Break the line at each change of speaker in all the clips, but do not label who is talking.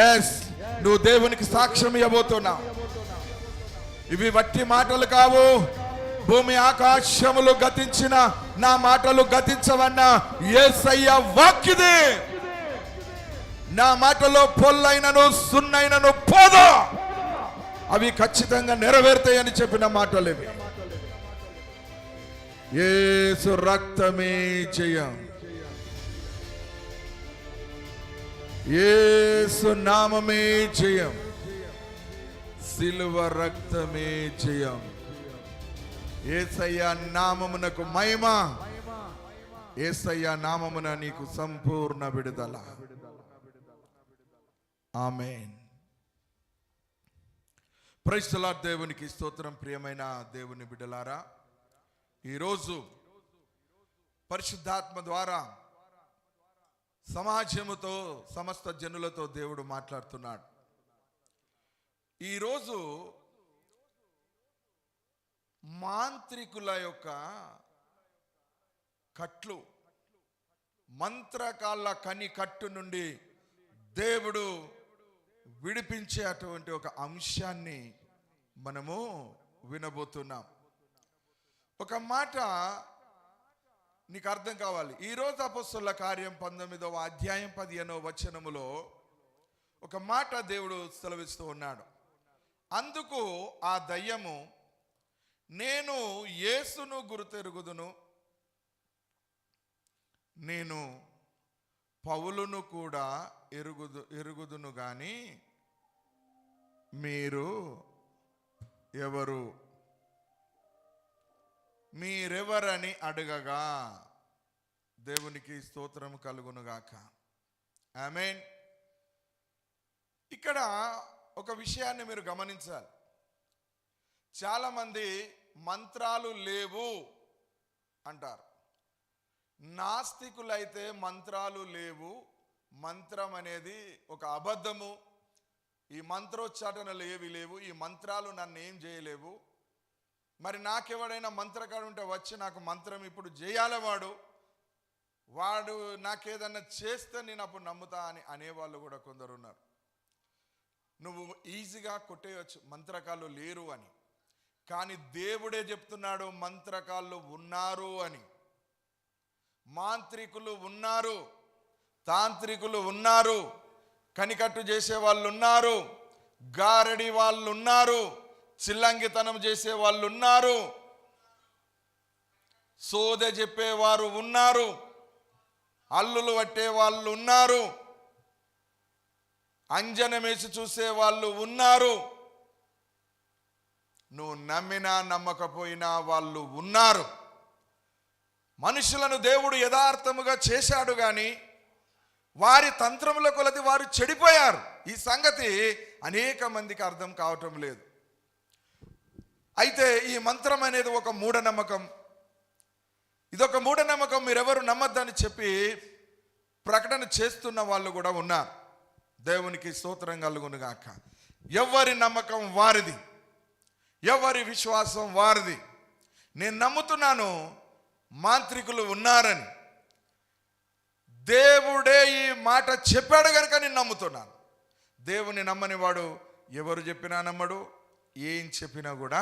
Yes, నువ్వు దేవునికి సాక్ష్యం ఇవ్వబోతున్నావు. ఇవి వట్టి మాటలు కావు. భూమి ఆకాశములు గతించిన నా మాటలు గతించవన్న యేసయ్య వాక్కిది. నా మాటలో పొల్లైనను సున్నైనను పోదు, అవి ఖచ్చితంగా నెరవేరుతాయని చెప్పిన మాటలు ఇవి. యేసు రక్తమే జయం, యేసు నామమే జయం, సిలువ రక్తమే జయం. యేసయ్య నామమునకు మహిమ, యేసయ్య నామమున నీకు సంపూర్ణ విడుదల. ఆమేన్. Praise the lord. దేవునికి స్తోత్రం. ప్రియమైన దేవుని బిడ్డలారా, ఈరోజు పరిశుద్ధాత్మ ద్వారా సమాజముతో, సమస్త జనులతో దేవుడు మాట్లాడుతున్నాడు. ఈరోజు మాంత్రికుల యొక్క కట్లు, మంత్రకాళ్ళ కని కట్టు నుండి దేవుడు విడిపించే అటువంటి ఒక అంశాన్ని మనము వినబోతున్నాం. ఒక మాట నీకు అర్థం కావాలి. ఈరోజు అపొస్తలుల కార్యం 19వ అధ్యాయం 15వ వచనములో ఒక మాట దేవుడు సెలవిస్తూ ఉన్నాడు. అందుకు ఆ దయ్యము, నేను యేసును గుర్తెరుగుదును, నేను పౌలును కూడా ఎరుగుదును గాని మీరు ఎవరు, మీరెవరని అడగగా, దేవునికి స్తోత్రం కలుగునుగాక. ఆమేన్. ఇక్కడ ఒక విషయాన్ని మీరు గమనించాలి. చాలామంది మంత్రాలు లేవు అంటారు. నాస్తికులైతే మంత్రాలు లేవు, మంత్రం అనేది ఒక అబద్ధము, ఈ మంత్రోచ్చాటనలు ఏవి లేవు, ఈ మంత్రాలు నన్ను ఏం చేయలేవు, మరి నాకెవడైనా మంత్రకాడు ఉంటే వచ్చి నాకు మంత్రం ఇప్పుడు చేయాలి, వాడు నాకేదన్నా చేస్తే నేను అప్పుడు నమ్ముతా అని అనేవాళ్ళు కూడా కొందరు ఉన్నారు. నువ్వు ఈజీగా కొట్టేయచ్చు మంత్రకాలు లేరు అని, కానీ దేవుడే చెప్తున్నాడు మంత్రకాళ్ళు ఉన్నారు అని. మాంత్రికులు ఉన్నారు, తాంత్రికులు ఉన్నారు, కనికట్టు చేసే వాళ్ళు ఉన్నారు, గారడి వాళ్ళు ఉన్నారు, చిల్లంగితనం చేసే వాళ్ళు ఉన్నారు, సోదె చెప్పేవారు ఉన్నారు, అల్లులు పట్టే వాళ్ళు ఉన్నారు, అంజనమేసి చూసే వాళ్ళు ఉన్నారు. నువ్వు నమ్మినా నమ్మకపోయినా వాళ్ళు ఉన్నారు. మనుషులను దేవుడు యథార్థముగా చేశాడు కానీ వారి తంత్రముల కొలది వారు చెడిపోయారు. ఈ సంగతి అనేక మందికి అర్థం కావటం లేదు. అయితే ఈ మంత్రం అనేది ఒక మూఢనమ్మకం. ఇదొక మూఢనమ్మకం, మీరెవరు నమ్మద్దని చెప్పి ప్రకటన చేస్తున్న వాళ్ళు కూడా ఉన్నారు. దేవునికి స్తోత్రం కలుగునుగాక. ఎవరి నమ్మకం వారిది, ఎవరి విశ్వాసం వారిది. నేను నమ్ముతున్నాను మాంత్రికులు ఉన్నారని. దేవుడే ఈ మాట చెప్పాడు కనుక నేను నమ్ముతున్నాను. దేవుని నమ్మని వాడు ఎవరు చెప్పినా నమ్మడు, ఏం చెప్పినా కూడా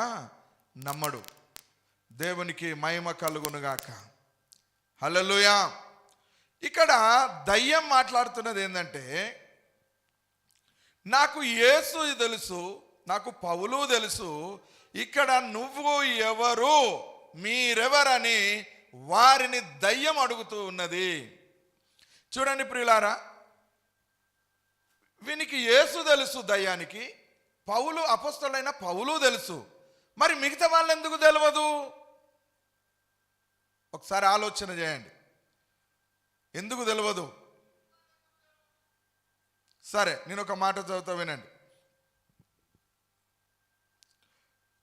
నమ్మడు. దేవునికి మహిమ కలుగునుగాక. హల్లెలూయా. ఇక్కడ దయ్యం మాట్లాడుతున్నది ఏంటంటే, నాకు యేసు తెలుసు, నాకు పౌలు తెలుసు, ఇక్కడ నువ్వు ఎవరు, మీరెవరని వారిని దయ్యం అడుగుతూ ఉన్నది. చూడండి ప్రియులారా, వీనికి యేసు తెలుసు, దయ్యానికి పౌలు, అపొస్తలుడైన పౌలు తెలుసు, మరి మిగతా వాళ్ళు ఎందుకు తెలియదు? ఒకసారి ఆలోచన చేయండి, ఎందుకు తెలియదు? సరే, నేను ఒక మాట చదువుతా వినండి.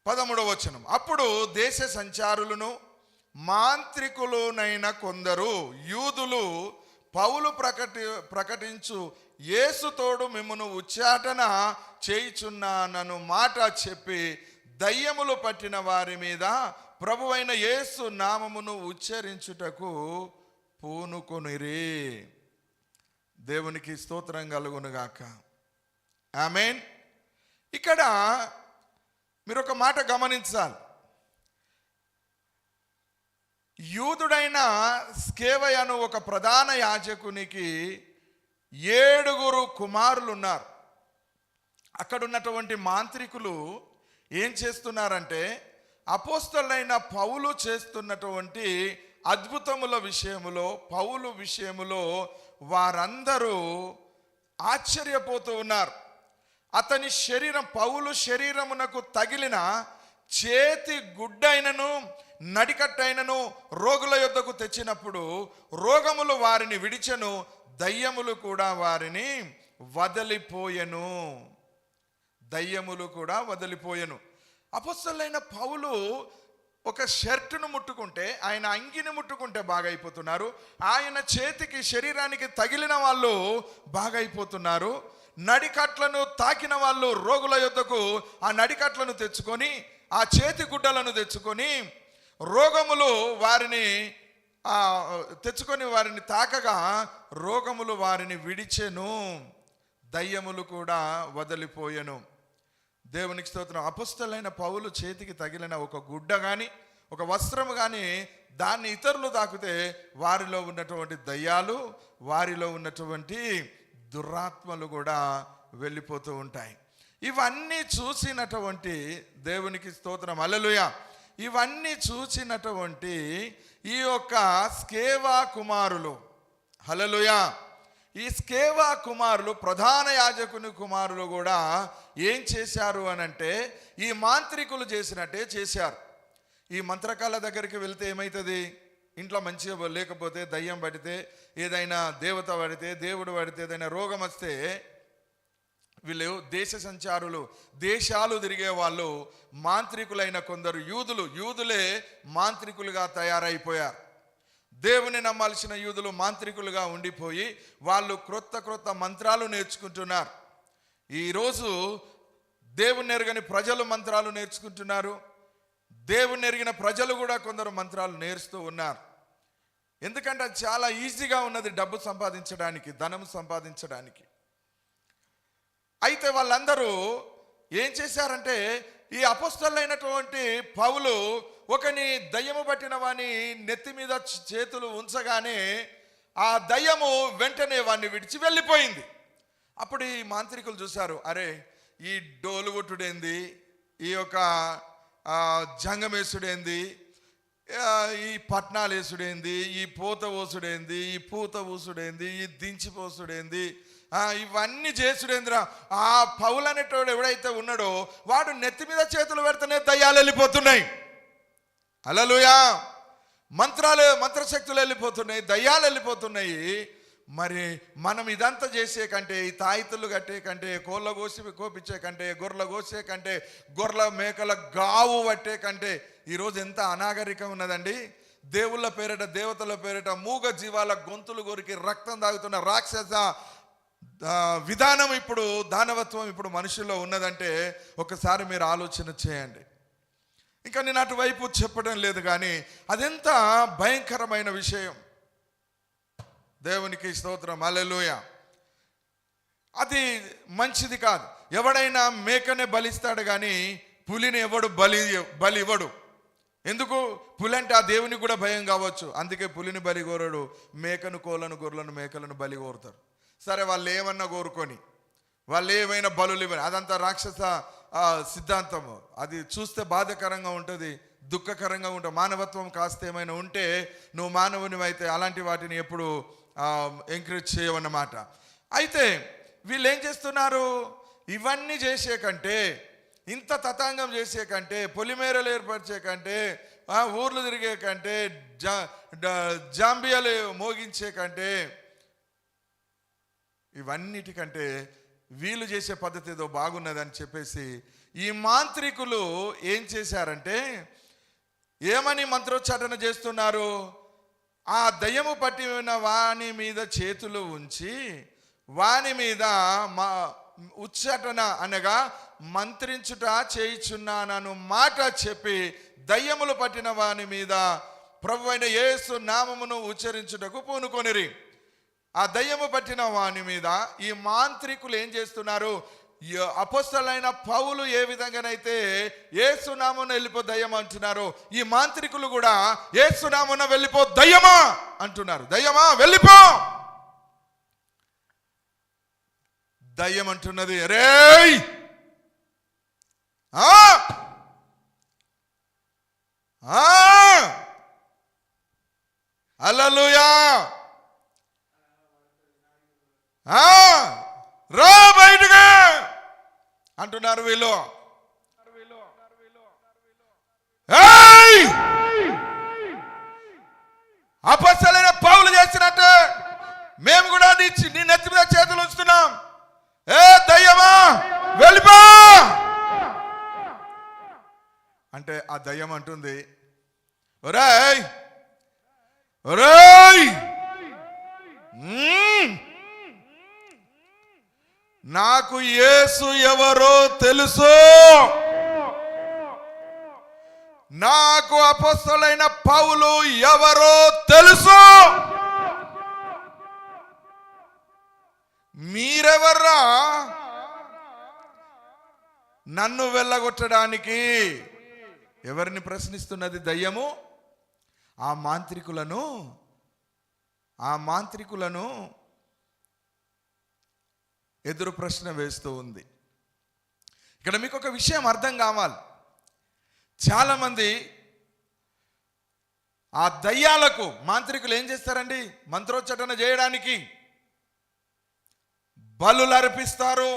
13వ వచనం. అప్పుడు దేశ సంచారులను మాంత్రికులునైన కొందరు యూదులు పౌలు ప్రకటించు యేసు తోడు మిమ్మును ఉచ్చాటన చేయుచున్నానను మాట చెప్పి దయ్యములు పట్టిన వారి మీద ప్రభువైన యేసు నామమును ఉచ్చరించుటకు పూనుకొనిరి. దేవునికి స్తోత్రం కలుగునుగాక. ఆమేన్. ఇక్కడ మీరు ఒక మాట గమనించాలి. యూదుడైన స్కేవయ అను ఒక ప్రధాన యాజకునికి 7 కుమారులు ఉన్నారు. అక్కడ ఉన్నటువంటి మాంత్రికులు ఏం చేస్తున్నారంటే అపోస్తలుడైన పౌలు చేస్తున్నటువంటి అద్భుతముల విషయములో, పౌలు విషయములో వారందరూ ఆశ్చర్యపోతూ ఉన్నారు. అతని శరీరం, పౌలు శరీరమునకు తగిలిన చేతి గుడ్డైనను నడికట్టైనను రోగుల యొద్దకు తెచ్చినప్పుడు రోగములు వారిని విడిచెను, దయ్యములు కూడా వారిని వదిలిపోయెను. దయ్యములు కూడా వదిలిపోయెను. అపొస్తలుడైన పౌలు ఒక షర్టును ముట్టుకుంటే, ఆయన అంగిని ముట్టుకుంటే బాగైపోతున్నారు. ఆయన చేతికి, శరీరానికి తగిలిన వాళ్ళు బాగైపోతున్నారు. నడికట్లను తాకిన వాళ్ళు రోగుల యొద్దకు ఆ నడికట్లను తెచ్చుకొని, ఆ చేతి గుడ్డలను తెచ్చుకొని రోగములు వారిని తెచ్చుకొని వారిని తాకగా రోగములు వారిని విడిచెను, దయ్యములు కూడా వదిలిపోయెను. దేవునికి స్తోత్రం. అపొస్తలుడైన పౌలు చేతికి తగిలిన ఒక గుడ్డ కానీ, ఒక వస్త్రము కానీ దాన్ని ఇతరులు తాకితే వారిలో ఉన్నటువంటి దయ్యాలు, వారిలో ఉన్నటువంటి దురాత్మలు కూడా వెళ్ళిపోతూ ఉంటాయి. ఇవన్నీ చూసినటువంటి దేవునికి స్తోత్రం, హల్లెలూయా. ఇవన్నీ చూసినటువంటి ఈ యొక్క స్కేవా కుమారులు, హల్లెలూయా, ఈ స్కేవా కుమారులు, ప్రధాన యాజకుని కుమారులు కూడా ఏం చేశారు అనంటే ఈ మాంత్రికులు చేసినట్టే చేశారు. ఈ మంత్రకాల దగ్గరికి వెళ్తే ఏమవుతుంది? ఇంట్లో మంచిగా లేకపోతే, దయ్యం పడితే, ఏదైనా దేవత పడితే, దేవుడు పడితే, ఏదైనా రోగం వస్తే వీళ్ళు దేశ సంచారులు, దేశాలు తిరిగే వాళ్ళు, మాంత్రికులైన కొందరు యూదులే మాంత్రికులుగా తయారైపోయారు. దేవుని నమ్మాల్సిన యూదులు మాంత్రికులుగా ఉండిపోయి వాళ్ళు క్రొత్త మంత్రాలు నేర్చుకుంటున్నారు. ఈరోజు దేవుని ఎరగని ప్రజలు మంత్రాలు నేర్చుకుంటున్నారు. దేవుని ఎరిగిన ప్రజలు కూడా కొందరు మంత్రాలు నేర్చుతూ ఉన్నారు. ఎందుకంటే అది చాలా ఈజీగా ఉన్నది, డబ్బు సంపాదించడానికి, ధనం సంపాదించడానికి. అయితే వాళ్ళందరూ ఏం చేశారంటే ఈ అపొస్తలుడైనటువంటి పౌలు ఒకని దయ్యము పట్టిన వాని నెత్తి మీద చేతులు ఉంచగానే ఆ దయ్యము వెంటనే వాడిని విడిచి వెళ్ళిపోయింది. అప్పుడు ఈ మాంత్రికులు చూశారు, అరే ఈ డోలు కొట్టుడేంది, ఈ యొక్క జంగమేసుడేంది, ఈ పట్నాలు వేసుడేంది, ఈ పూత ఊసుడేంది, ఈ పూత ఊసుడేంది, ఈ దించిపోసుడేంది, ఇవన్నీ చేసుడేంద్రా. ఆ పౌలు అనేటోడు ఎవడైతే ఉన్నాడో వాడు నెత్తి మీద చేతులు పెడితేనే దయ్యాలు వెళ్ళిపోతున్నాయి. హల్లెలూయా. మంత్రశక్తులు వెళ్ళిపోతున్నాయి, దయ్యాలు వెళ్ళిపోతున్నాయి. మరి మనం ఇదంతా చేసే కంటే, ఈ తాయితులు కట్టే కంటే, కోళ్ళ కోపించే కంటే, గొర్రెల కోసే కంటే, గొర్రెల మేకల గావు పట్టే కంటే ఈరోజు ఎంత అనాగరికం ఉన్నదండి. దేవుళ్ళ పేరిట, దేవతల పేరిట మూగ జీవాల గొంతులు కొరికి రక్తం తాగుతున్న రాక్షస విధానం, ఇప్పుడు దానవత్వం ఇప్పుడు మనుషుల్లో ఉన్నదంటే ఒకసారి మీరు ఆలోచన చేయండి. ఇంకా నేను అటువైపు చెప్పడం లేదు, కానీ అదెంత భయంకరమైన విషయం. దేవునికి స్తోత్రం, హల్లెలూయా. అది మంచిది కాదు. ఎవడైనా మేకనే బలిస్తాడు కానీ పులిని ఎవడు బలి ఇవ్వడు. ఎందుకు? పులి అంటే ఆ దేవునికి కూడా భయం కావచ్చు, అందుకే పులిని బలి కోరడు. మేకను, కోళ్ళను, గొర్రెలను, మేకలను బలి కోరుతారు. సరే, వాళ్ళు ఏమన్నా కోరుకొని, వాళ్ళు ఏమైనా బలులు ఇవ్వని, అదంతా రాక్షస సిద్ధాంతము. అది చూస్తే బాధాకరంగా ఉంటుంది, దుఃఖకరంగా ఉంటుంది. మానవత్వం కాస్త ఏమైనా ఉంటే నువ్వు మానవుని అయితే అలాంటి వాటిని ఎప్పుడు ఎంకరేజ్ చేయవన్నమాట. అయితే వీళ్ళు ఏం చేస్తున్నారు? ఇవన్నీ చేసే కంటే, ఇంత తతాంగం చేసే కంటే, పొలిమేరలు ఏర్పరిచే కంటే, ఊర్లు తిరిగే కంటే, జాంబియాలు మోగించే కంటే, ఇవన్నిటికంటే వీళ్ళు చేసే పద్ధతి ఏదో బాగున్నదని చెప్పేసి ఈ మాంత్రికులు ఏం చేశారంటే, ఏమని మంత్రోచ్చాటన చేస్తున్నారు? ఆ దయ్యము పట్టిన వాని మీద చేతులు ఉంచి వాని మీద ఉచ్చాటన అనగా మంత్రించుట చేయుచున్నానను మాట చెప్పి దయ్యములు పట్టిన వాని మీద ప్రభువైన యేసు నామమును ఉచ్చరించుటకు పూనుకొనిరి. ఆ దయ్యము పట్టిన వాని మీద ఈ మాంత్రికులు ఏం చేస్తున్నారు? అపోస్తలుడైన పౌలు ఏ విధంగానైతే యేసునామమున వెళ్ళిపో దయ్యం అంటున్నారో, ఈ మాంత్రికులు కూడా యేసునామమున వెళ్ళిపో దయ్యమా అంటున్నారు. దయ్యమా వెళ్ళిపో. దయ్యం అంటున్నది, రేయ్ హల్లెలూయా, రా బయటగా అంటున్నారు వీళ్ళు. అపొస్తలుడైన పౌలు చేసినట్టు మేము కూడా నీ నెత్తి మీద చేతులు ఉంచుతున్నాం. ఏ దయ్యమా వెళ్ళిపో అంటే ఆ దయ్యం అంటుంది, ఒరేయ్ ఒరేయ్ నాకు యేసు ఎవరో తెలుసు, నాకు అపొస్తలుడైన పౌలు ఎవరో తెలుసు, మీరెవర్రా నన్ను వెళ్ళగొట్టడానికి? ఎవరిని ప్రశ్నిస్తున్నది దయ్యము? ఆ మాంత్రికులను ఎదురు ప్రశ్న వేస్తూ ఉంది. ఇక్కడ మీకు ఒక విషయం అర్థం కావాలి. చాలామంది ఆ దయ్యాలకు మాంత్రికులు ఏం చేస్తారండి? మంత్రోచ్చటన చేయడానికి బలులు అర్పిస్తారు,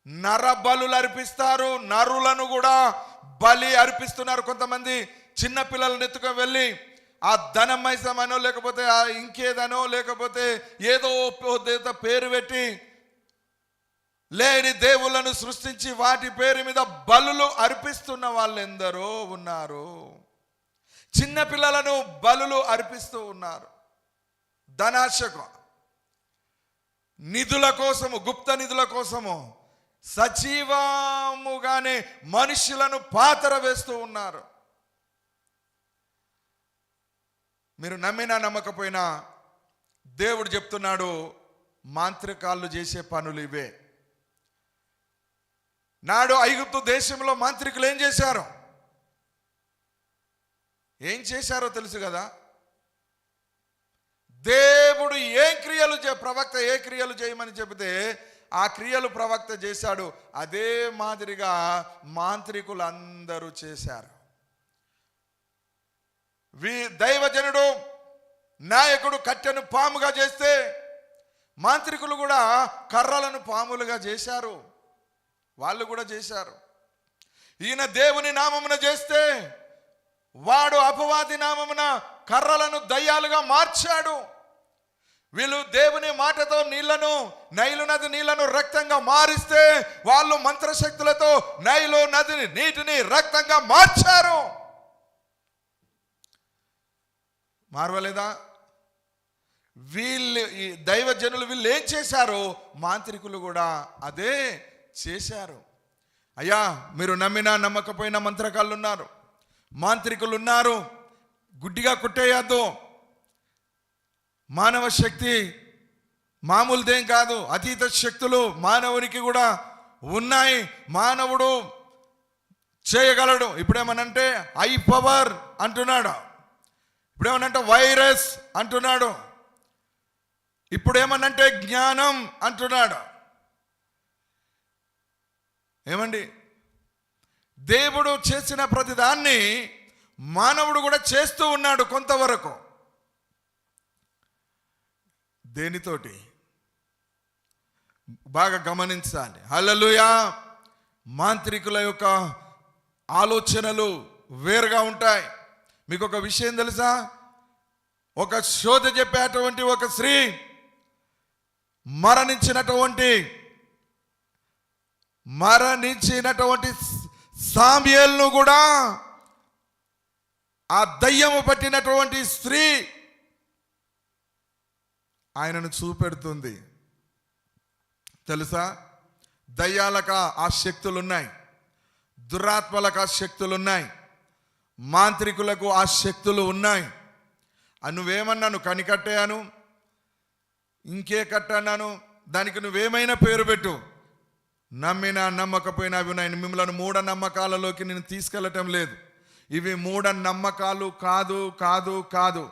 నర బలులు అర్పిస్తారు, నరులను కూడా బలి అర్పిస్తున్నారు. కొంతమంది చిన్న పిల్లలను ఎత్తుకొని వెళ్ళి ఆ ధనమైసమనో లేకపోతే ఆ ఇంకేదనో లేకపోతే ఏదో దేవత పేరు పెట్టి లేని దేవుళ్ళను సృష్టించి వాటి పేరు మీద బలులు అర్పిస్తున్న వాళ్ళు ఎందరో ఉన్నారు. చిన్న పిల్లలను బలులు అర్పిస్తూ ఉన్నారు. ధనాశకు, నిధుల కోసము, గుప్త నిధుల కోసము సజీవముగానే మనుషులను పాతర వేస్తూ ఉన్నారు. మీరు నమ్మినా నమ్మకపోయినా దేవుడు చెప్తున్నాడు, మాంత్రికాళ్ళు చేసే పనులు ఇవే. నాడు ఐగుప్తు దేశంలో మాంత్రికులు ఏం చేశారో తెలుసు కదా. దేవుడు ప్రవక్త ఏ క్రియలు చేయమని చెబితే ఆ క్రియలు ప్రవక్త చేశాడు. అదే మాదిరిగా మాంత్రికులు అందరూ చేశారు. దైవజనుడు నాయకుడు కట్టెను పాముగా చేస్తే మాంత్రికులు కూడా కర్రలను పాములుగా చేశారు. వాళ్ళు కూడా చేశారు. ఈయన దేవుని నామమున చేస్తే వాడు అపవాది నామమున కర్రలను దయ్యాలుగా మార్చాడు. వీళ్ళు దేవుని మాటతో నైలు నది నీళ్లను రక్తంగా మారిస్తే వాళ్ళు మంత్రశక్తులతో నైలు నది నీటిని రక్తంగా మార్చారు. మార్వలేదా? వీళ్ళు ఈ దైవజనులు వీళ్ళు ఏం చేశారో మాంత్రికులు కూడా అదే చేశారు. అయ్యా, మీరు నమ్మినా నమ్మకపోయినా మంత్రకాళ్ళు ఉన్నారు, మాంత్రికులు ఉన్నారు. గుడ్డిగా కొట్టేయద్దు. మానవ శక్తి మామూలుదేం కాదు, అతీత శక్తులు మానవునికి కూడా ఉన్నాయి. మానవుడు చేయగలడు. ఇప్పుడేమనంటే హై పవర్ అంటున్నాడు, ఇప్పుడేమనంటే వైరస్ అంటున్నాడు, ఇప్పుడేమనంటే జ్ఞానం అంటున్నాడు. ఏమండి, దేవుడు చేసిన ప్రతిదాన్ని మానవుడు కూడా చేస్తూ ఉన్నాడు కొంతవరకు. దేనితోటి బాగా గమనించాలి. హల్లెలూయా. మాంత్రికుల యొక్క ఆలోచనలు వేరుగా ఉంటాయి. మీకు ఒక విషయం తెలుసా? ఒక శోధ చెప్పేటువంటి ఒక స్త్రీ మరణించినటువంటి సామ్యేలును కూడా ఆ దయ్యము పట్టినటువంటి స్త్రీ ఆయనను చూపెడుతుంది. తెలుసా? దయ్యాలకు ఆ శక్తులున్నాయి, దురాత్మలకు ఆ శక్తులున్నాయి, మాంత్రికులకు ఆ శక్తులు ఉన్నాయి. నువ్వేమన్నాను? కనికట్టాను, ఇంకే కట్టన్నాను, దానికి నువ్వేమైనా పేరు పెట్టు, నమ్మినా నమ్మకపోయినా అవి ఉన్నాయి. మిమ్మల్ని మూఢనమ్మకాలలోకి నేను తీసుకెళ్ళటం లేదు. ఇవి మూఢనమ్మకాలు కాదు కాదు కాదు.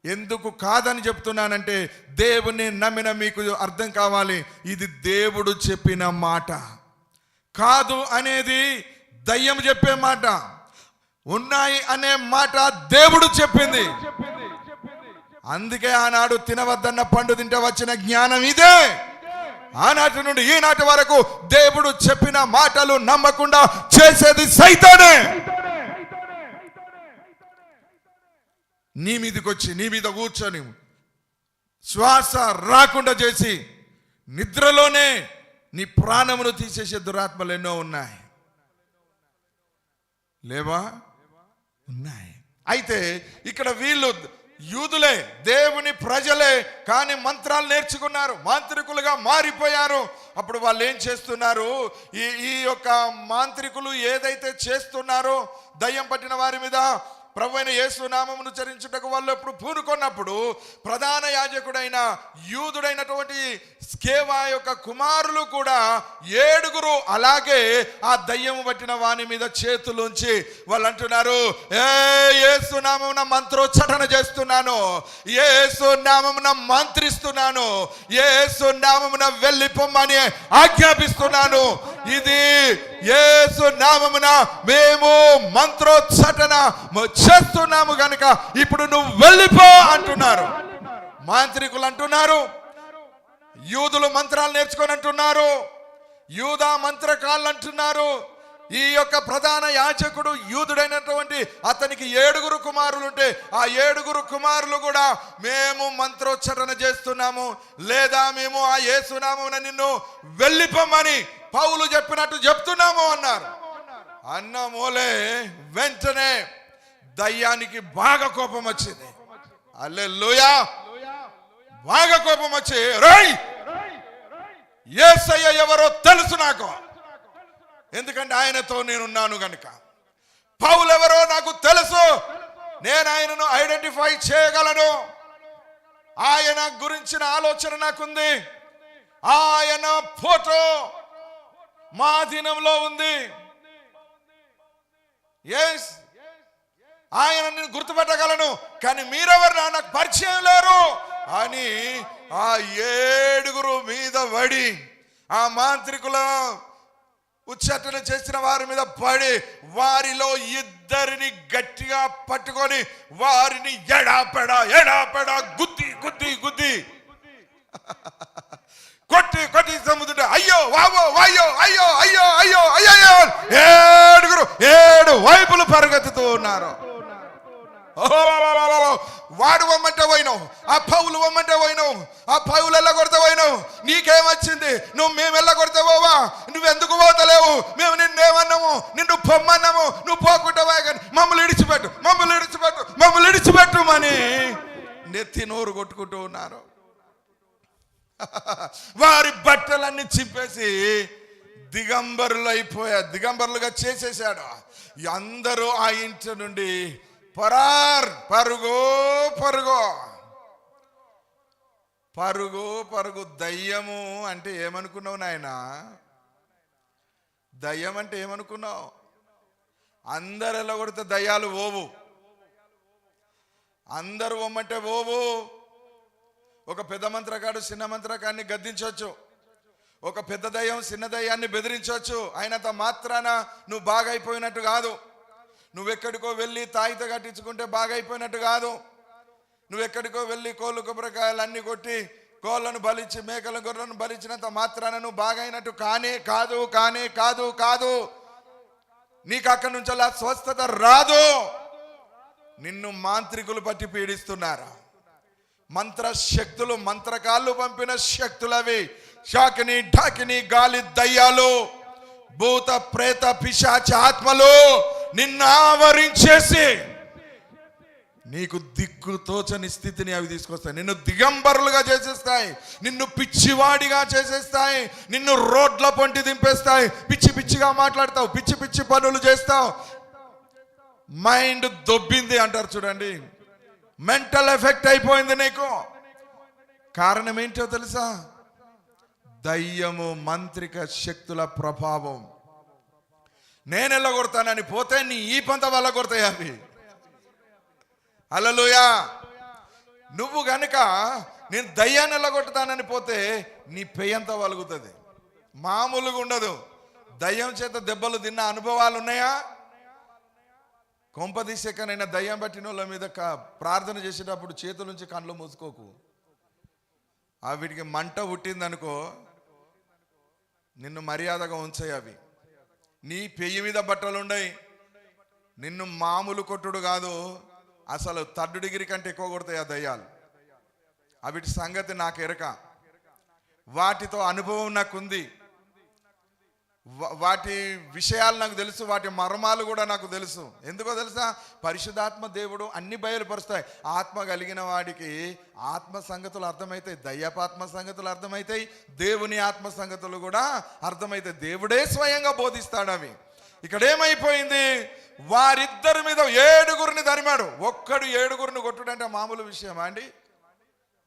ఎందుకు కాదని చెప్తున్నానంటే దేవుని నమ్మిన మీకు అర్థం కావాలి, ఇది దేవుడు చెప్పిన మాట కాదు అనేది దయ్యం చెప్పే మాట, ఉన్నాయి అనే మాట దేవుడు చెప్పింది. అందుకే ఆనాడు తినవద్దన్న పండు తింటే వచ్చిన జ్ఞానం ఇదే. ఆనాటి నుండి ఈనాటి వరకు దేవుడు చెప్పిన మాటలు నమ్మకుండా చేసేది సైతానే. నీ మీదకి వచ్చి నీ మీద కూర్చొని శ్వాస రాకుండా చేసి నిద్రలోనే నీ ప్రాణమును తీసేసే దురాత్మలు ఎన్నో ఉన్నాయి. లేవా? ఉన్నాయి. అయితే ఇక్కడ వీళ్ళు యూదులే, దేవుని ప్రజలే, కానీ మంత్రాలు నేర్చుకున్నారు, మాంత్రికులుగా మారిపోయారు. అప్పుడు వాళ్ళు ఏం చేస్తున్నారు? ఈ యొక్క మాంత్రికులు ఏదైతే చేస్తున్నారో దయ్యం పట్టిన వారి మీద ప్రభువైన యేసు నామమును ఉచ్చరించుటకు వాళ్ళు ఎప్పుడు పూనుకొన్నప్పుడు ప్రధాన యాజకుడైన యూదుడైనటువంటి స్కేవా యొక్క కుమారులు కూడా 7 అలాగే ఆ దయ్యము పట్టిన వాని మీద చేతులుంచి వాళ్ళు అంటున్నారు, యేసు నామమున మంత్రోచ్చటన చేస్తున్నాను, యేసు నామమున మంత్రిస్తున్నాను, యేసు నామమున వెళ్ళిపోమ్మని ఆజ్ఞాపిస్తున్నాను. ఇది యేసు నామమున మేము మంత్రోచ్చటన చేస్తున్నాము గనుక ఇప్పుడు నువ్వు వెళ్ళిపో అంటున్నారు. మాంత్రికులు అంటున్నారు, యూదులు మంత్రాలు నేర్చుకొని అంటున్నారు, యూదా మంత్రకాళ్ళు అంటున్నారు. ఈ యొక్క ప్రధాన యాజకుడు యూదుడైనటువంటి అతనికి 7 కుమారులు ఉంటే ఆ 7 కుమారులు కూడా మేము మంత్రోచ్చరణ చేస్తున్నాము, లేదా మేము ఆ యేసునామమున నిన్ను వెళ్ళిపోమని పౌలు చెప్పినట్టు చెప్తున్నాము అన్నారు. అన్న మూలే వెంటనే దయ్యానికి బాగా కోపం వచ్చింది. హల్లెలూయా! బాగా కోపం వచ్చి, రేయ్ యేసయ్య ఎవరో తెలుసు నాకు, ఎందుకంటే ఆయనతో నేనున్నాను గనుక. పౌలు ఎవరో నాకు తెలుసు, నేను ఆయనను ఐడెంటిఫై చేయగలను. ఆయన గురించిన ఆలోచన నాకుంది, ఆయన ఫోటో మా దినంలో ఉంది. ఎస్, ఆయన నేను గుర్తుపెట్టగలను, కానీ మీరెవరు నాకు పరిచయం లేరు అని ఆ 7 మీద పడి ఆ మాంత్రికుల ఉచ్చాటన చేసిన వారి మీద పడి వారిలో 2 గట్టిగా పట్టుకొని వారిని ఎడాపెడా గుద్ది గుద్ది గుద్ది కొట్టి కొట్టి సముద్ర అయ్యో వావో వాయో అయ్యో అయ్యో అయ్యో అయ్యో 7 వైపులు పరిగెత్తుతూ ఉన్నారు. వాడు వమ్మంటే పోయినావు, ఆ పౌలు వమ్మంటే పోయినావు, ఆ పౌలు వెళ్ళగొడతా పోయినావు, నీకేమొచ్చింది? మేము వెళ్ళగొడతావోవా? నువ్వెందుకు పోతలేవు? మేము నిన్నేమన్నాము? నిన్ను పొమ్మన్నాము, నువ్వు పోకుంటావా? కానీ మమ్మల్ని ఇడిచిపెట్టు, మమ్మల్ని ఇడిచిపెట్టు, మమ్మల్ని ఇడిచిపెట్టుమని నెత్తి నోరు కొట్టుకుంటూ ఉన్నారు. వారి బట్టలన్నీ చింపేసి దిగంబరులుగా చేసేసాడు. అందరూ ఆ ఇంటి నుండి పరుగు పరుగు పరుగు పరుగు. దయ్యము అంటే ఏమనుకున్నావు నాయనా? దయ్యం అంటే ఏమనుకున్నావు? అందరు ఎలా కొడితే దయ్యాలు ఓవు, అందరూ ఒమ్మంటే ఓవు. ఒక పెద్ద మంత్రగాడు చిన్న మంత్రగాడిని గద్దించవచ్చు, ఒక పెద్ద దయ్యం చిన్న దయ్యాన్ని బెదిరించవచ్చు. అయినంత మాత్రాన నువ్వు బాగైపోయినట్టు కాదు. నువ్వెక్కడికో వెళ్ళి తాయిత కట్టించుకుంటే బాగైపోయినట్టు కాదు. నువ్వెక్కడికో వెళ్ళి కోళ్ళు కొబ్బరికాయలు అన్ని కొట్టి కోళ్ళను బలించి మేకల గొర్రెలను బలించినంత మాత్రాన నువ్వు బాగైనట్టు కానే కాదు, కానే కాదు కాదు. నీకు అక్కడి నుంచి అలా స్వస్థత రాదు. నిన్ను మాంత్రికులు పట్టి పీడిస్తున్నారు. మంత్ర శక్తులు, మంత్రకాళ్ళు పంపిన శక్తులవి. శాకిని ఢాకిని గాలి దయ్యాలు, భూత ప్రేత పిశాచ ఆత్మలు నిన్ను ఆవరించేసి నీకు దిక్కు తోచని స్థితిని అవి తీసుకొస్తాయి. నిన్ను దిగంబరులుగా చేసేస్తాయి, నిన్ను పిచ్చివాడిగా చేసేస్తాయి, నిన్ను రోడ్ల పొంటి దింపేస్తాయి. పిచ్చి పిచ్చిగా మాట్లాడతావు, పిచ్చి పిచ్చి పనులు చేస్తావు. మైండ్ దొబ్బింది అంటారు చూడండి, మెంటల్ ఎఫెక్ట్ అయిపోయింది నీకు. కారణం ఏంటో తెలుసా? దయ్యము మంత్రిక శక్తుల ప్రభావం. నేను వెళ్ళగొడతానని పోతే నీ ఈ పంత వల్ల కొడతాయి అవి. హల్లెలూయా. నువ్వు గనుక నేను దయ్యాన్ని వెళ్ళగొడతానని పోతే నీ పెయ్యంతా వలుగుతుంది, మామూలుగా ఉండదు. దయ్యం చేత దెబ్బలు తిన్న అనుభవాలు ఉన్నాయా? కొంపదీసేకనైనా దయ్యం పట్టిన వాళ్ళ మీద ప్రార్థన చేసేటప్పుడు చేతుల నుంచి కళ్ళు మూసుకోకు. వీటికి మంట పుట్టిందనుకో, నిన్ను మర్యాదగా ఉంచాయి అవి. నీ పెయ్యి మీద బట్టలు ఉన్నాయి, నిన్ను మామూలు కొట్టుడు కాదు, అసలు 3rd డిగ్రీ కంటే ఎక్కువ కొడతాయి ఆ దయ్యాలు. వీటి సంగతి నాకు ఎరక, వాటితో అనుభవం నాకుంది, వాటి విషయాలు నాకు తెలుసు, వాటి మర్మాలు కూడా నాకు తెలుసు. ఎందుకో తెలుసా? పరిశుద్ధాత్మ దేవుడు అన్ని బయలుపరుస్తాయి. ఆత్మ కలిగిన వాడికి ఆత్మ సంగతులు అర్థమవుతాయి, దయ్యపాత్మ సంగతులు అర్థమవుతాయి, దేవుని ఆత్మ సంగతులు కూడా అర్థమవుతాయి. దేవుడే స్వయంగా బోధిస్తాడు అవి. ఇక్కడ ఏమైపోయింది? వారిద్దరి మీద 7గురిని తరిమాడు. ఒక్కడు 7గురిని కొట్టుడంటే మామూలు విషయమా అండి?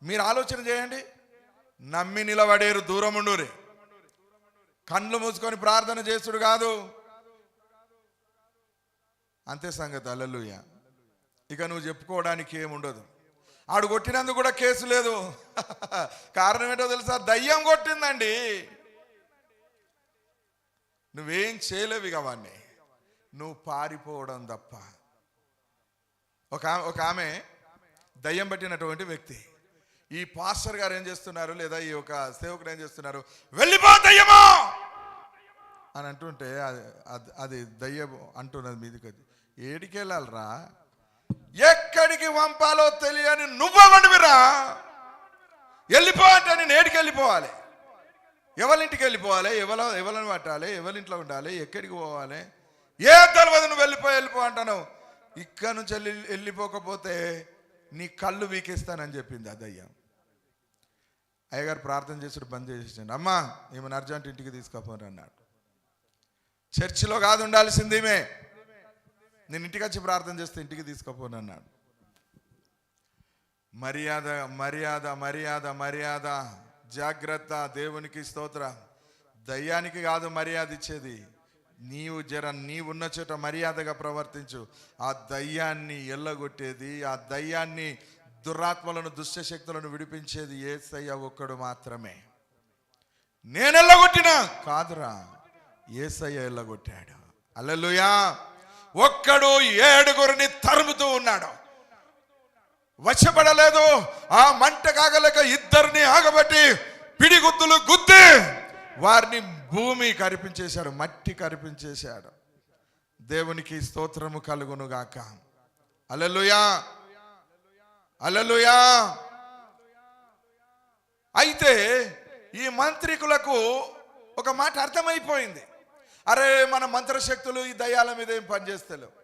మీరు ఆలోచన చేయండి. నమ్మి నిలబడేరు, దూరం ఉండురే. కళ్ళు మూసుకొని ప్రార్థన చేసుడు కాదు, అంతే సంగతి. హల్లెలూయా. ఇక నువ్వు చెప్పుకోవడానికి ఏముండదు. ఆడు కొట్టినందుకు కూడా కేసు లేదు. కారణం ఏంటో తెలుసా? దయ్యం కొట్టిందండి. నువ్వేం చేయలేవు ఇక వాడిని, నువ్వు పారిపోవడం తప్ప. ఒక ఆమె దయ్యం పట్టినటువంటి వ్యక్తి. ఈ పాస్టర్ గారు ఏం చేస్తున్నారు, లేదా ఈ ఒక సేవకుడు ఏం చేస్తున్నారు, వెళ్ళిపో దయ్యమో అని అంటుంటే అది దయ్యం అంటున్నది మీదికి. ఏడికి వెళ్ళాలరా? ఎక్కడికి పంపాలో తెలియని నువ్వెవడివిరా? వెళ్ళిపో అంటే నేను ఏడికి వెళ్ళిపోవాలి? ఎవరింటికి వెళ్ళిపోవాలి? ఎవరిని పట్టాలి? ఎవరింట్లో ఉండాలి? ఎక్కడికి పోవాలి? ఏ తెలియదు. నువ్వు వెళ్ళిపో అంటాను. ఇక్కడ నుంచి వెళ్ళిపోకపోతే నీ కళ్ళు వీకేస్తానని చెప్పింది ఆ దయ్యం. అయ్యగారు ప్రార్థన చేసుడు బంద్ చేసేసాడు. అమ్మా ఈమెను అర్జెంట్ ఇంటికి తీసుకుపోరు అన్నాడు. చర్చిలో కాదు ఉండాల్సింది ఈమె, నేను ఇంటికి వచ్చి ప్రార్థన చేస్తే ఇంటికి తీసుకుపోను అన్నాడు. మర్యాద మర్యాద మర్యాద మర్యాద, జాగ్రత్త. దేవునికి స్తోత్ర. దయ్యానికి కాదు మర్యాద ఇచ్చేది, నీవున్న చోట మర్యాదగా ప్రవర్తించు. ఆ దయ్యాన్ని ఎల్లగొట్టేది, ఆ దయ్యాన్ని, దురాత్మలను, దుష్టశక్తులను విడిపించేది యేసయ్య ఒక్కడు మాత్రమే. నేను ఎల్లగొట్టినా కాదురా, యేసయ్య ఎల్లగొట్టాడు. హల్లెలూయా. ఒక్కడు 7గురిని తరుముతూ ఉన్నాడు, వచ్చబడలేదు. ఆ మంట కాగలేక 2 ఆగబట్టి పిడిగుద్దులు గుద్ది వారిని భూమి కరిపించేశాడు, మట్టి కరిపించేశాడు. దేవునికి స్తోత్రము కలుగును గాక. హల్లెలూయా, హల్లెలూయా. అయితే ఈ మంత్రికులకు ఒక మాట అర్థమైపోయింది. అరే, మన మంత్రశక్తులు ఈ దయ్యాల మీద ఏం పనిచేస్తలేవు,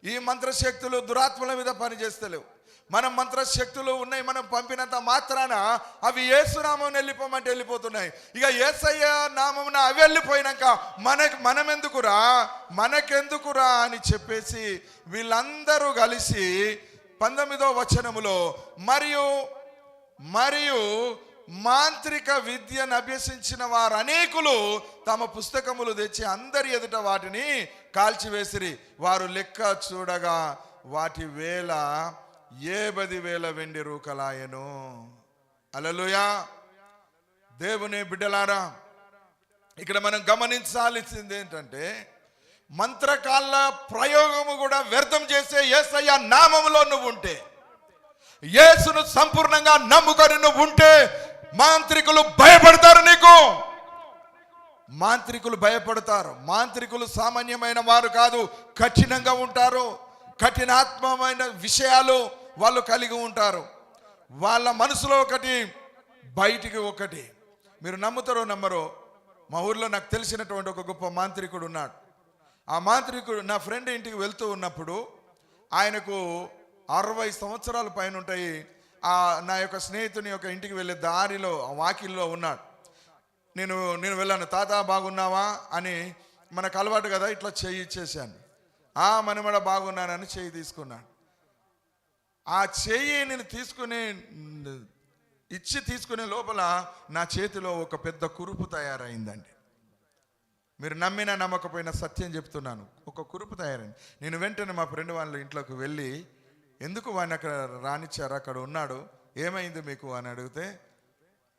ఈ మంత్రశక్తులు దురాత్మల మీద పనిచేస్తలేవు. మన మంత్రశక్తులు ఉన్నాయి, మనం పంపినంత మాత్రాన అవి యేసు నామం వెళ్ళిపోమంటే వెళ్ళిపోతున్నాయి. ఇక యేసయ్య నామమున అవి వెళ్ళిపోయినాక మనకెందుకురా అని చెప్పేసి వీళ్ళందరూ కలిసి 19వ వచనములో మరియు మాంత్రిక విద్యను అభ్యసించిన వారు అనేకులు తమ పుస్తకములు తెచ్చి అందరి ఎదుట వాటిని కాల్చివేసిరి. వారు లెక్క చూడగా వాటి వేల 70,000 వెండి రూకలాయను. హల్లెలూయా. దేవుని బిడ్డలారా, ఇక్కడ మనం గమనించాల్సింది ఏంటంటే, మంత్రకాళ్ళ ప్రయోగము కూడా వ్యర్థం చేసే యేసయ్య నామములో నువ్వు ఉంటే, యేసును సంపూర్ణంగా నమ్ముకొని నువ్వు ఉంటే, మాంత్రికులు భయపడతారు. నీకు మాంత్రికులు భయపడతారు. మాంత్రికులు సామాన్యమైన వారు కాదు, కఠినంగా ఉంటారు. కఠినాత్మమైన విషయాలు వాళ్ళు కలిగి ఉంటారు. వాళ్ళ మనసులో ఒకటి, బయటికి ఒకటి. మీరు నమ్ముతారో నమ్మరో, మా ఊర్లో నాకు తెలిసినటువంటి ఒక గొప్ప మాంత్రికుడు ఉన్నాడు. ఆ మాంత్రికుడు నా ఫ్రెండ్ ఇంటికి వెళ్తూ ఉన్నప్పుడు, ఆయనకు 60 సంవత్సరాల పైన ఉంటాయి. నా యొక్క స్నేహితుని యొక్క ఇంటికి వెళ్ళే దారిలో వాకిల్లో ఉన్నాడు. నేను వెళ్ళాను. తాత బాగున్నావా అని మనకు అలవాటు కదా, ఇట్లా చెయ్యి ఇచ్చేసాను. మనమడ బాగున్నానని చెయ్యి తీసుకున్నాను. ఆ చెయ్యి నేను తీసుకుని ఇచ్చి తీసుకునే లోపల నా చేతిలో ఒక పెద్ద కురుపు తయారైందండి. మీరు నమ్మినా నమ్మకపోయినా సత్యం చెప్తున్నాను, ఒక కురుపు తయారైంది. నేను వెంటనే మా ఫ్రెండ్ వాళ్ళ ఇంట్లోకి వెళ్ళి, ఎందుకు వాడిని అక్కడ రానిచ్చారు, అక్కడ ఉన్నాడు, ఏమైంది మీకు అని అడిగితే,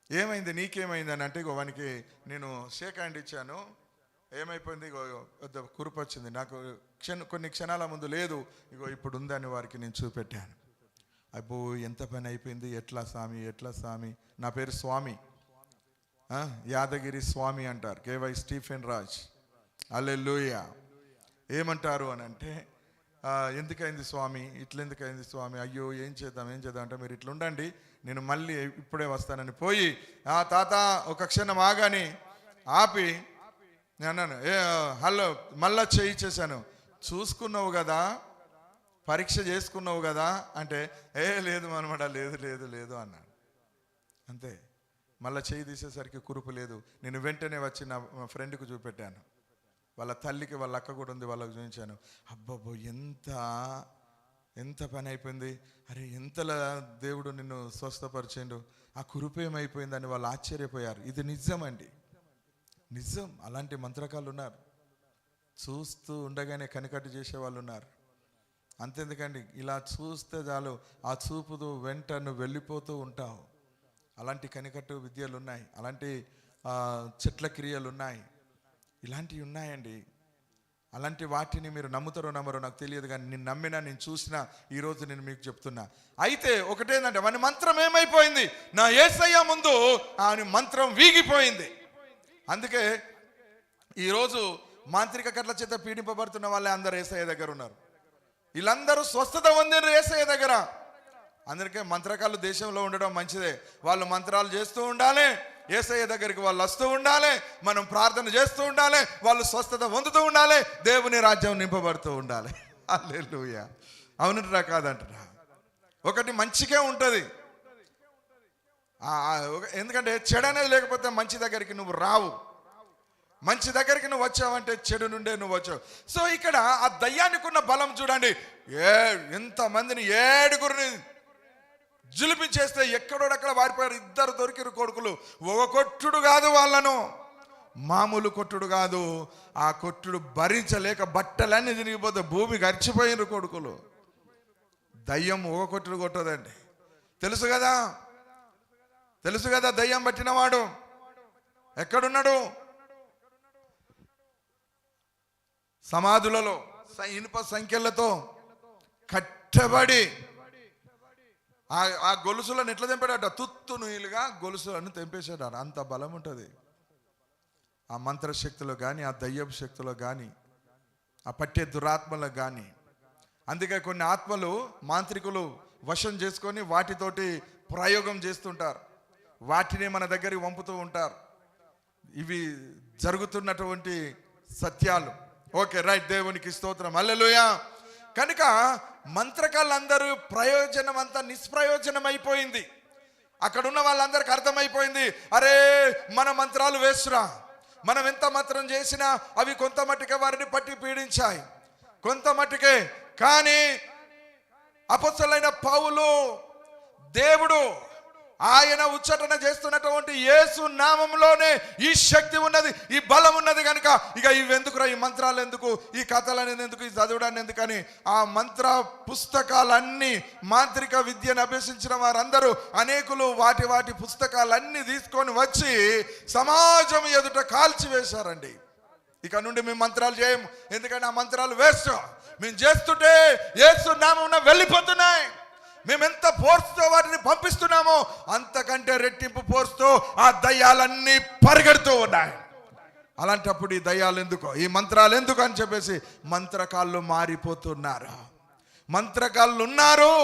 ఏమైంది నీకేమైంది అని అంటే, ఇగో వానికి నేను షేక్ హ్యాండ్ ఇచ్చాను, ఏమైపోయింది, ఇగో పెద్ద కురుపు వచ్చింది, నాకు కొన్ని క్షణాల ముందు లేదు, ఇగో ఇప్పుడు ఉందని వారికి నేను చూపెట్టాను. అబ్బో ఎంత పని అయిపోయింది, ఎట్లా స్వామి, నా పేరు స్వామి, యాదగిరి స్వామి అంటారు, కేవై స్టీఫెన్ రాజ్. హల్లెలూయా. ఏమంటారు అని అంటే, ఎందుకైంది స్వామి, ఇట్లెందుకైంది స్వామి, అయ్యో ఏం చేద్దాం అంటే, మీరు ఇట్లా ఉండండి, నేను మళ్ళీ ఇప్పుడే వస్తానని పోయి, తాత ఒక క్షణం ఆగాని ఆపి నేను అన్నాను, హలో, మళ్ళా చేయించేశాను, చూసుకున్నావు కదా, పరీక్ష చేసుకున్నావు కదా అంటే, లేదు మనమాట, లేదు అన్నాడు. అంతే. మళ్ళీ చేయి తీసేసరికి కురుపు లేదు. నేను వెంటనే వచ్చి నా ఫ్రెండ్కి చూపెట్టాను, వాళ్ళ తల్లికి, వాళ్ళ అక్క కూడా ఉంది, వాళ్ళకి చూపించాను. అబ్బబ్బో ఎంత పని అయిపోయింది, అరే ఎంతలా దేవుడు నిన్ను స్వస్థపరిచిండు, ఆ కురుపు ఏమైపోయిందని వాళ్ళు ఆశ్చర్యపోయారు. ఇది నిజమండి, నిజం. అలాంటి మంత్రకాలు ఉన్నారు, చూస్తూ ఉండగానే కనికట్టు చేసే వాళ్ళు ఉన్నారు. అంతెందుకండి, ఇలా చూస్తే చాలు, ఆ చూపుదు వెంట నువ్వు వెళ్ళిపోతూ ఉంటావు. అలాంటి కనికట్టు విద్యలు ఉన్నాయి, అలాంటి చెట్ల క్రియలు ఉన్నాయి, ఇలాంటివి ఉన్నాయండి. అలాంటి వాటిని మీరు నమ్ముతారో నమ్మరో నాకు తెలియదు, కానీ నేను నమ్మినా, నేను చూసినా, ఈరోజు నేను మీకు చెప్తున్నా. అయితే ఒకటేందంటే, వాని మంత్రం ఏమైపోయింది, నా యేసయ్య ముందు ఆయన మంత్రం వీగిపోయింది. అందుకే ఈరోజు మాంత్రిక కట్ల చేత పీడింపబడుతున్న వాళ్ళే అందరూ యేసయ్య దగ్గర ఉన్నారు. వీళ్ళందరూ స్వస్థత పొందిన యేసయ్య దగ్గర. అందుకే మంత్రకాలు దేశంలో ఉండడం మంచిదే. వాళ్ళు మంత్రాలు చేస్తూ ఉండాలి, యేసయ్య దగ్గరికి వాళ్ళు వస్తూ ఉండాలి, మనం ప్రార్థన చేస్తూ ఉండాలి, వాళ్ళు స్వస్థత పొందుతూ ఉండాలి, దేవుని రాజ్యం నింపబడుతూ ఉండాలి. హల్లెలూయా. అవునంటరా కాదంటరా? ఒకటి మంచిగా ఉంటుంది, ఎందుకంటే చెడు అనేది లేకపోతే మంచి దగ్గరికి నువ్వు రావు. మంచి దగ్గరికి నువ్వు వచ్చావంటే చెడు నుండే నువ్వు వచ్చావు. సో ఇక్కడ ఆ దయ్యానికి ఉన్న బలం చూడండి. ఎంతమందిని 7గురిని జులిపించేస్తే ఎక్కడోడక్కడ వారిపోయారు. 2 దొరికిరు కొడుకులు. ఒక కొట్టుడు కాదు, వాళ్ళను మామూలు కొట్టుడు కాదు. ఆ కొట్టుడు భరించలేక బట్టలన్నీ తిరిగిపోతే భూమి గడిచిపోయిన కొడుకులు. దయ్యం ఒక కొట్టుడు కొట్టదండి. తెలుసు కదా దయ్యం పట్టినవాడు ఎక్కడున్నాడు? సమాధులలో ఇనుప సంఖ్యలతో కట్టబడి ఆ గొలుసులను ఎట్లా తెంపాడట? తుత్తు నుయ్యలుగా గొలుసులను తెంపేశాడు. అంత బలం ఉంటుంది ఆ మంత్రశక్తిలో కానీ, ఆ దయ్యపు శక్తిలో కానీ, ఆ పట్టే దురాత్మలో కానీ. అందుకే కొన్ని ఆత్మలు మాంత్రికులు వశం చేసుకొని వాటితోటి ప్రయోగం చేస్తుంటారు, వాటిని మన దగ్గరికి పంపుతూ ఉంటారు. ఇవి జరుగుతున్నటువంటి సత్యాలు. Okay, right. దేవునికి స్తోత్రం. హల్లెలూయా. కనుక మంత్రకాలందరూ ప్రయోజనం అంతా నిష్ప్రయోజనం అయిపోయింది. అక్కడున్న వాళ్ళందరికీ అర్థమైపోయింది, అరే మన మంత్రాలు వేస్తురా, మనం ఎంత మంత్రం చేసినా అవి కొంత మట్టుకే వారిని పట్టి పీడించాయి, కొంత మట్టుకే. కానీ అపొస్తలుడైన పౌలు, దేవుడు ఆయన ఉచ్చాటన చేస్తున్నటువంటి యేసు నామంలోనే ఈ శక్తి ఉన్నది, ఈ బలం ఉన్నది. కనుక ఇక ఇవెందుకురా, ఈ మంత్రాలు ఎందుకు, ఈ కథలు అనేది ఎందుకు, ఈ చదవడాన్ని ఎందుకని ఆ మంత్ర పుస్తకాలన్నీ, మాంత్రిక విద్యను అభ్యసించిన వారందరూ అనేకులు వాటి పుస్తకాలన్నీ తీసుకొని వచ్చి సమాజం ఎదుట కాల్చివేశారండి. ఇక నుండి మేము మంత్రాలు చేయము, ఎందుకంటే ఆ మంత్రాలు వేస్ట్. మేము చేస్తుంటే యేసు నామమున వెళ్ళిపోతున్నాయి. మేము ఎంత ఫోర్స్తో వాటిని పంపిస్తున్నామో అంతకంటే రెట్టింపు ఫోర్స్తో ఆ దయ్యాలన్నీ పరిగెడుతూ ఉన్నాయి. అలాంటప్పుడు ఈ దయ్యాలు ఎందుకు, ఈ మంత్రాలు ఎందుకు అని చెప్పేసి మంత్రకాళ్ళు మారిపోతున్నారు. మంత్రకాళ్ళు ఉన్నారు,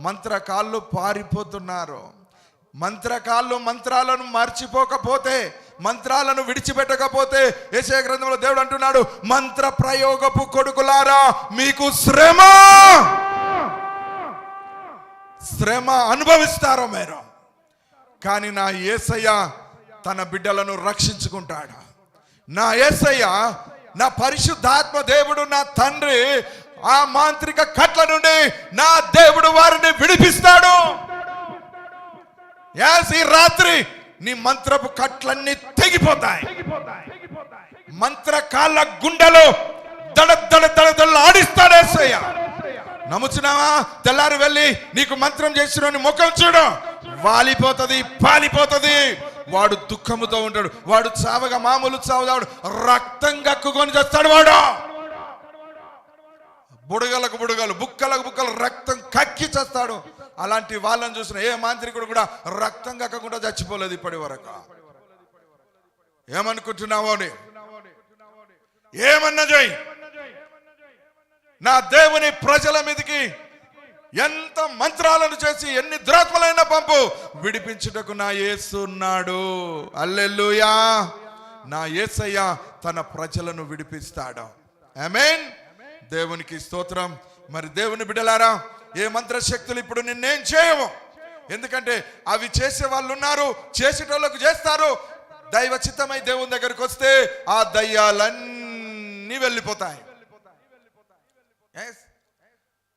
మంత్రకాళ్ళు పారిపోతున్నారు. మంత్రకాళ్ళు మంత్రాలను మర్చిపోకపోతే, మంత్రాలను విడిచిపెట్టకపోతే, యెషయా గ్రంథంలో దేవుడు అంటున్నాడు, మంత్ర ప్రయోగపు కొడుకులారా మీకు శ్రమ అనుభవిస్తారో మీరు. కానీ నా యేసయ్య తన బిడ్డలను రక్షించుకుంటాడు. నా యేసయ్య, నా పరిశుద్ధాత్మ దేవుడు, నా తండ్రి ఆ మాంత్రిక కట్ల నుండి నా దేవుడు వారిని విడిపిస్తాడు. ఈ రాత్రి నీ మంత్రపు కట్లన్నీ తెగిపోతాయి. మంత్ర కాళ్ళ గుండెలో దడ దడ దడ దడ ఆడిస్తాడు యేసయ్య. నమ్ముచున్నావా? తెల్లారి వెళ్ళి నీకు మంత్రం చేసిన ముఖం చూడు, వాలిపోతుంది, పాలిపోతుంది. వాడు దుఃఖముతో ఉంటాడు. వాడు చావగా మామూలు చావుదాడు, రక్తం కక్కుకొని చేస్తాడు. వాడు బుడగలకు బుడగలు, బుక్కలకు బుక్కలు రక్తం కక్కి చేస్తాడు. అలాంటి వాళ్ళని చూసిన ఏ మాంత్రికుడు కూడా రక్తం కక్కకుండా చచ్చిపోలేదు ఇప్పటి వరకు. ఏమనుకుంటున్నావో? ఏమన్నా చేయి, నా దేవుని ప్రజల మీదకి ఎంత మంత్రాలను చేసి ఎన్ని దురాత్మలైన పంపు, విడిపించుటకు నా యేసు ఉన్నాడు. హల్లెలూయా. నా యేసయ్య తన ప్రజలను విడిపిస్తాడు. ఆమేన్. దేవునికి స్తోత్రం. మరి దేవుని బిడ్డలారా, ఏ మంత్రశక్తులు ఇప్పుడు నిన్నేం చేయవు. ఎందుకంటే అవి చేసే వాళ్ళు ఉన్నారు, చేసేటోళ్ళకు చేస్తారు. దైవ చిత్తమై దేవుని దగ్గరికి వస్తే ఆ దయ్యాలన్నీ వెళ్ళిపోతాయి.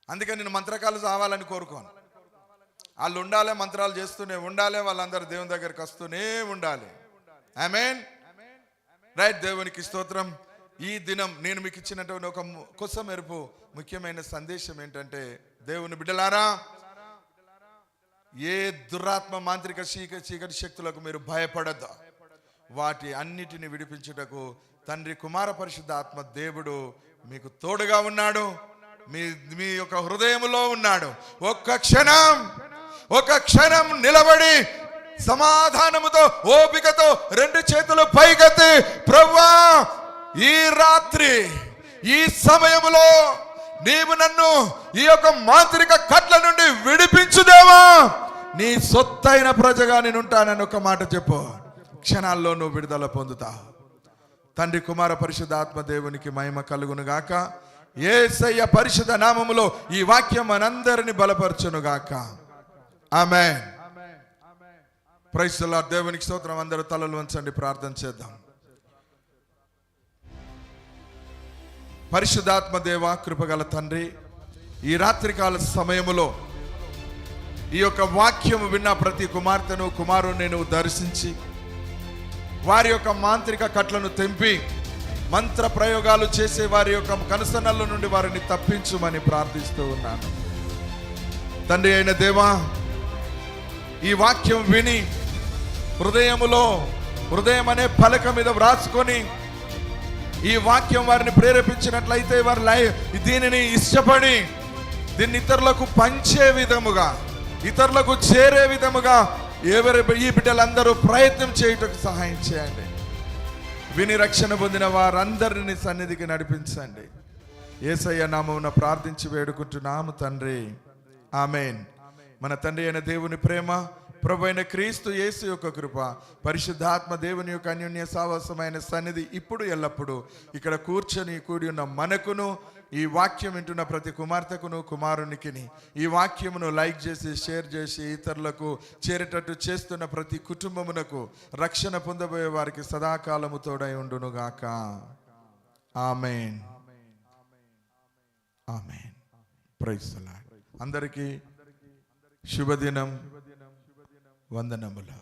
అందుకే నేను మంత్రకాలు చావాలని కోరుకోను. వాళ్ళు ఉండాలి, మంత్రాలు చేస్తూనే ఉండాలి, వాళ్ళందరూ దేవుని దగ్గరికి వస్తూనే ఉండాలి. ఆమేన్. రైట్. దేవునికి స్తోత్రం. ఈ దినం నేను మీకు ఇచ్చినటువంటి ఒక కొత్త మెరుపు ముఖ్యమైన సందేశం ఏంటంటే, దేవుని బిడ్డలారా, ఏ దురాత్మ మాంత్రిక చీకటి శక్తులకు మీరు భయపడద్దు. వాటి అన్నిటిని విడిపించుటకు తండ్రి, కుమార, పరిశుద్ధ ఆత్మ దేవుడు మీకు తోడుగా ఉన్నాడు. మీ యొక్క హృదయములో ఉన్నాడు. ఒక్క క్షణం నిలబడి సమాధానముతో, ఓపికతో రెండు చేతులు పైకెత్తి, ప్రభువా, ఈ రాత్రి ఈ సమయములో నీవు నన్ను ఈ యొక్క మాంత్రిక కట్ల నుండి విడిపించుదేవా, నీ సొత్తైన ప్రజగా నేను ఉంటానని ఒక మాట చెప్పు. క్షణాల్లో నువ్వు విడుదల పొందుతావు. తండ్రి, కుమార, పరిశుద్ధ ఆత్మ దేవునికి మహిమ కలుగును గాక. యేసయ్య పరిశుద్ధ నామములో ఈ వాక్యం మనందరిని బలపరచును గాక. ఆమేన్. Praise the lord. దేవునికి స్తోత్రం. అందరూ తలలు వంచండి, ప్రార్థన చేద్దాం. పరిశుద్ధాత్మ దేవ, కృపగల తండ్రి, ఈ రాత్రికాల సమయములో ఈ యొక్క వాక్యము విన్న ప్రతి కుమార్తెను, కుమారుని నువ్వు దర్శించి వారి యొక్క మాంత్రిక కట్లను తెంపి మంత్ర ప్రయోగాలు చేసే వారి యొక్క కనుసనల నుండి వారిని తప్పించుమని ప్రార్థిస్తూ ఉన్నాను. తండ్రి అయిన దేవా, ఈ వాక్యం విని హృదయం అనే పలక మీద వ్రాసుకొని ఈ వాక్యం వారిని ప్రేరేపించినట్లయితే వారి దీనిని ఇష్టపడి దీన్ని ఇతరులకు పంచే విధముగా, ఇతరులకు చేరే విధముగా ఈ బిడ్డలందరూ ప్రయత్నం చేయుటకు సహాయం చేయండి. విని రక్షణ పొందిన వారందరిని సన్నిధికి నడిపించండి. యేసయ్య నామమున ప్రార్థించి వేడుకుంటున్నాము తండ్రి. ఆమేన్. మన తండ్రి అయిన దేవుని ప్రేమ, ప్రభు అయిన క్రీస్తు యేసు యొక్క కృప, పరిశుద్ధాత్మ దేవుని యొక్క అన్యోన్య సావాసమైన సన్నిధి ఇప్పుడు ఎల్లప్పుడు ఇక్కడ కూడి ఉన్న మనకును, ఈ వాక్యం వింటున్న ప్రతి కుమార్తెకును, కుమారునికిని, ఈ వాక్యమును లైక్ చేసి, షేర్ చేసి ఇతరులకు చేరేటట్టు చేస్తున్న ప్రతి కుటుంబమునకు, రక్షణ పొందబోయే వారికి సదాకాలము తోడై ఉండును గాక. Amen. Amen. Praise the lord. అందరికీ శుభదినం, వందనములు.